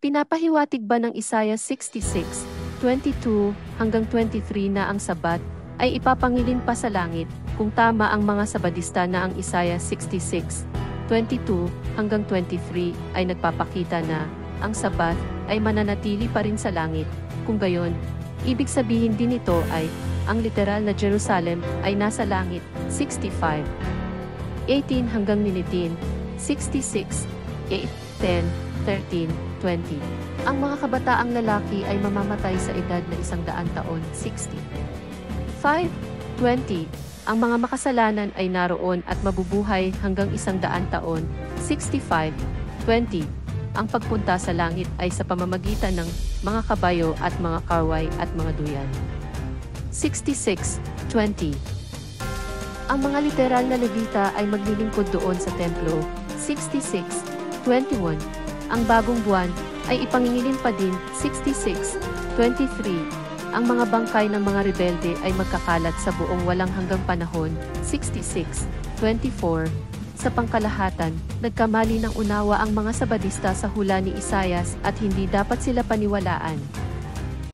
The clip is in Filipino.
Pinapahiwatig ba ng Isaiah 66:22 hanggang 23 na ang Sabat ay ipapangilin pa sa langit, kung tama ang mga Sabadista na ang Isaiah 66:22 hanggang 23 ay nagpapakita na ang Sabat ay mananatili pa rin sa langit. Kung gayon, ibig sabihin din ito ay ang literal na Jerusalem ay nasa langit. 65:18 hanggang 19, 66, 8, 10, 13, 20. Ang mga kabataang lalaki ay mamamatay sa edad na 100 taon. 65:20. Ang mga makasalanan ay naroon at mabubuhay hanggang 100 taon. 65:20. Ang pagpunta sa langit ay sa pamamagitan ng mga kabayo at mga kaway at mga duyan. 66:20. Ang mga literal na Levita ay maglilingkod doon sa templo. 66:21. Ang bagong buwan ay ipangingilin pa din. 66:23. Ang mga bangkay ng mga rebelde ay magkakalat sa buong walang hanggang panahon. 66:24. Sa pangkalahatan, nagkamali ng unawa ang mga Sabadista sa hula ni Isaias at hindi dapat sila paniwalaan.